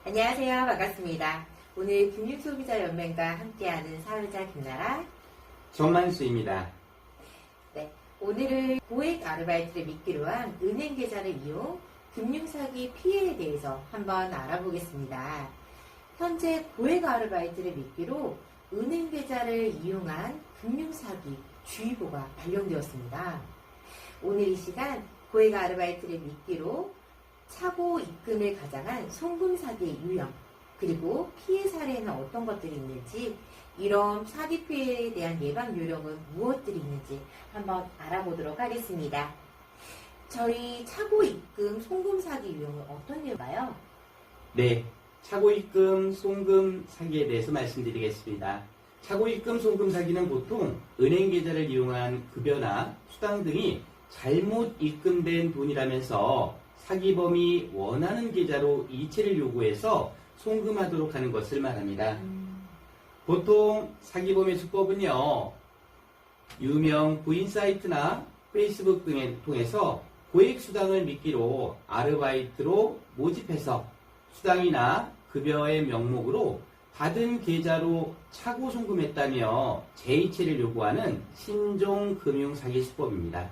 안녕하세요. 반갑습니다. 오늘 금융소비자연맹과 함께하는 사회자 김나라. 정만수입니다. 네, 오늘은 고액 아르바이트를 미끼로 한 은행 계좌를 이용 금융사기 피해에 대해서 한번 알아보겠습니다. 현재 고액 아르바이트를 미끼로 은행 계좌를 이용한 금융사기 주의보가 발령되었습니다. 오늘 이 시간 고액 아르바이트를 미끼로 차고 입금을 가장한 송금사기의 유형, 그리고 피해 사례는 어떤 것들이 있는지, 이런 사기 피해에 대한 예방 요령은 무엇들이 있는지 한번 알아보도록 하겠습니다. 저희 차고 입금 송금 사기 유형은 어떤 내용인가요? 네, 차고입금, 송금 사기에 대해서 말씀드리겠습니다. 차고입금, 송금 사기는 보통 은행 계좌를 이용한 급여나 수당 등이 잘못 입금된 돈이라면서 사기범이 원하는 계좌로 이체를 요구해서 송금하도록 하는 것을 말합니다. 보통 사기범의 수법은요, 유명 구인 사이트나 페이스북 등을 통해서 고액 수당을 미끼로 아르바이트로 모집해서 수당이나 급여의 명목으로 받은 계좌로 차고 송금했다며 재이체를 요구하는 신종 금융 사기 수법입니다.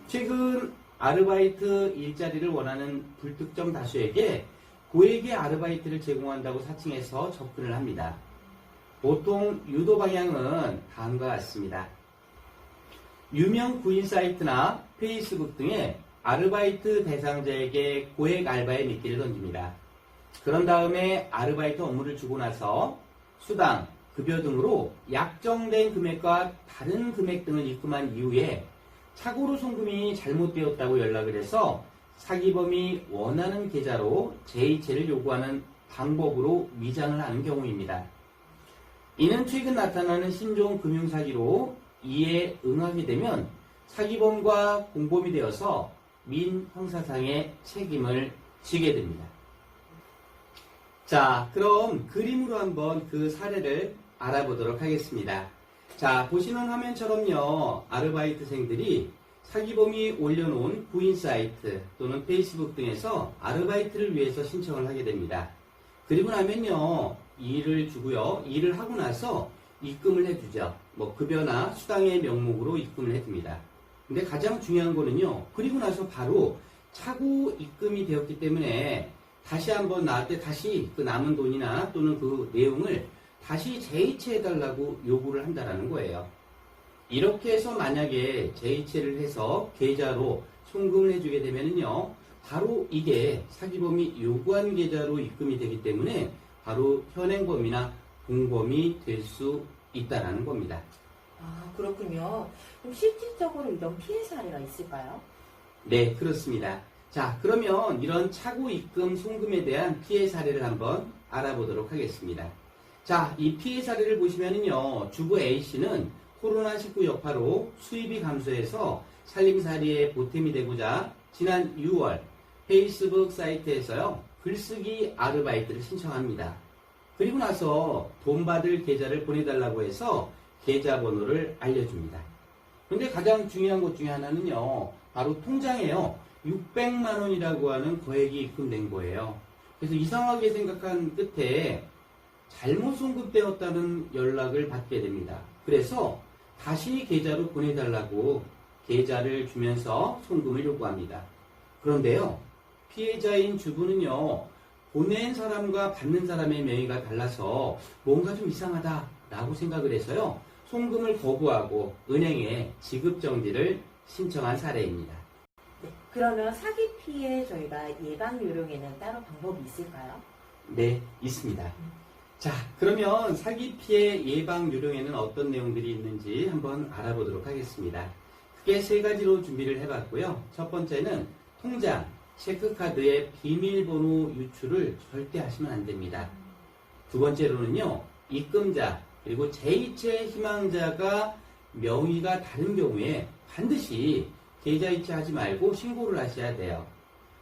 최근 아르바이트 일자리를 원하는 불특정 다수에게 고액의 아르바이트를 제공한다고 사칭해서 접근을 합니다. 보통 유도 방향은 다음과 같습니다. 유명 구인 사이트나 페이스북 등의 아르바이트 대상자에게 고액 알바의 미끼를 던집니다. 그런 다음에 아르바이트 업무를 주고 나서 수당, 급여 등으로 약정된 금액과 다른 금액 등을 입금한 이후에 차고로 송금이 잘못되었다고 연락을 해서 사기범이 원하는 계좌로 재이체를 요구하는 방법으로 위장을 하는 경우입니다. 이는 최근 나타나는 신종 금융사기로 이에 응하게 되면 사기범과 공범이 되어서 민형사상의 책임을 지게 됩니다. 자, 그럼 그림으로 한번 그 사례를 알아보도록 하겠습니다. 자, 보시는 화면처럼요, 아르바이트생들이 사기범이 올려놓은 구인 사이트 또는 페이스북 등에서 아르바이트를 위해서 신청을 하게 됩니다. 그리고 나면요, 일을 주고요, 일을 하고 나서 입금을 해주죠. 뭐 급여나 수당의 명목으로 입금을 해줍니다. 근데 가장 중요한 거는요, 그리고 나서 바로 차고 입금이 되었기 때문에 다시 한번 나한테 다시 그 남은 돈이나 또는 그 내용을 다시 재이체해달라고 요구를 한다는 거예요. 이렇게 해서 만약에 재이체를 해서 계좌로 송금을 해주게 되면요, 바로 이게 사기범이 요구한 계좌로 입금이 되기 때문에 바로 현행범이나 공범이 될 수 있다는 겁니다. 아, 그렇군요. 그럼 실질적으로 이런 피해 사례가 있을까요? 네, 그렇습니다. 자, 그러면 이런 차고 입금 송금에 대한 피해 사례를 한번 알아보도록 하겠습니다. 자, 이 피해 사례를 보시면은요, 주부 A씨는 코로나19 여파로 수입이 감소해서 살림살이에 보탬이 되고자 지난 6월 페이스북 사이트에서요, 글쓰기 아르바이트를 신청합니다. 그리고 나서 돈 받을 계좌를 보내달라고 해서 계좌번호를 알려줍니다. 근데 가장 중요한 것 중에 하나는요, 바로 통장에요, 600만 원이라고 하는 거액이 입금된 거예요. 그래서 이상하게 생각한 끝에 잘못 송금되었다는 연락을 받게 됩니다. 그래서 다시 계좌로 보내달라고 계좌를 주면서 송금을 요구합니다. 그런데요, 피해자인 주부는요, 보낸 사람과 받는 사람의 명의가 달라서 뭔가 좀 이상하다라고 생각을 해서요, 송금을 거부하고 은행에 지급정지를 신청한 사례입니다. 네, 그러면 사기 피해 저희가 예방 요령에는 따로 방법이 있을까요? 네, 있습니다. 자, 그러면 사기 피해 예방 요령에는 어떤 내용들이 있는지 한번 알아보도록 하겠습니다. 크게 세 가지로 준비를 해봤고요. 첫 번째는 통장, 체크카드의 비밀번호 유출을 절대 하시면 안 됩니다. 두 번째로는요, 입금자, 그리고 재이체 희망자가 명의가 다른 경우에 반드시 계좌 이체하지 말고 신고를 하셔야 돼요.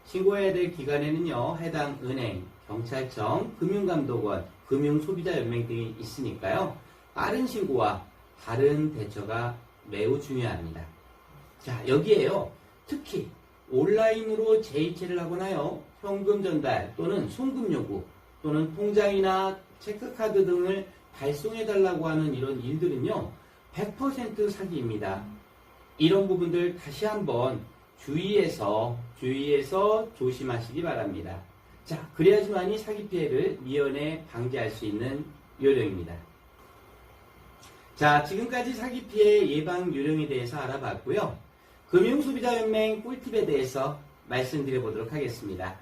신고해야 될 기관에는요, 해당 은행, 경찰청, 금융감독원, 금융소비자연맹 등이 있으니까요, 빠른 신고와 바른 대처가 매우 중요합니다. 자, 여기에요, 특히 온라인으로 재이체를 하거나요, 현금 전달 또는 송금 요구, 또는 통장이나 체크카드 등을 발송해달라고 하는 이런 일들은요, 100% 사기입니다. 이런 부분들 다시 한번 주의해서 조심하시기 바랍니다. 자, 그래야지만이 사기 피해를 미연에 방지할 수 있는 요령입니다. 자, 지금까지 사기 피해 예방 요령에 대해서 알아봤고요. 금융소비자연맹 꿀팁에 대해서 말씀드려보도록 하겠습니다.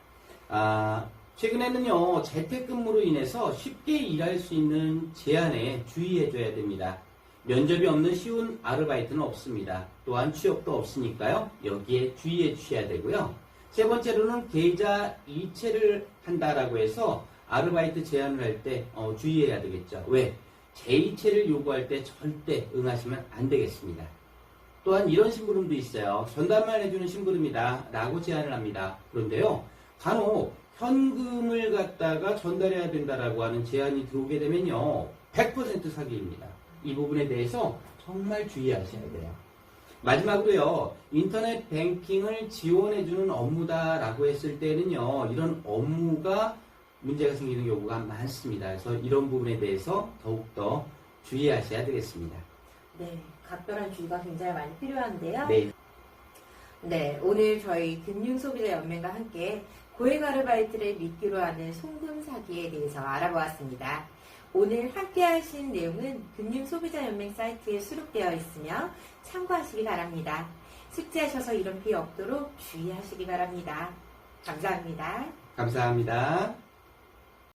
최근에는요, 재택근무로 인해서 쉽게 일할 수 있는 제한에 주의해줘야 됩니다. 면접이 없는 쉬운 아르바이트는 없습니다. 또한 취업도 없으니까요, 여기에 주의해 주셔야 되고요. 세 번째로는 계좌 이체를 한다라고 해서 아르바이트 제안을 할 때 주의해야 되겠죠. 왜? 재이체를 요구할 때 절대 응하시면 안 되겠습니다. 또한 이런 심부름도 있어요. 전담만 해주는 심부름이다 라고 제안을 합니다. 그런데요, 간혹 현금을 갖다가 전달해야 된다라고 하는 제안이 들어오게 되면요, 100% 사기입니다. 이 부분에 대해서 정말 주의하셔야 돼요. 마지막으로요, 인터넷 뱅킹을 지원해주는 업무다라고 했을 때는요, 이런 업무가 문제가 생기는 경우가 많습니다. 그래서 이런 부분에 대해서 더욱더 주의하셔야 되겠습니다. 네, 각별한 주의가 굉장히 많이 필요한데요. 네. 네, 오늘 저희 금융소비자연맹과 함께 고액 아르바이트를 미끼로 하는 송금 사기에 대해서 알아보았습니다. 오늘 함께 하신 내용은 금융소비자연맹 사이트에 수록되어 있으며 참고하시기 바랍니다. 숙지하셔서 이런 피해 없도록 주의하시기 바랍니다. 감사합니다. 감사합니다.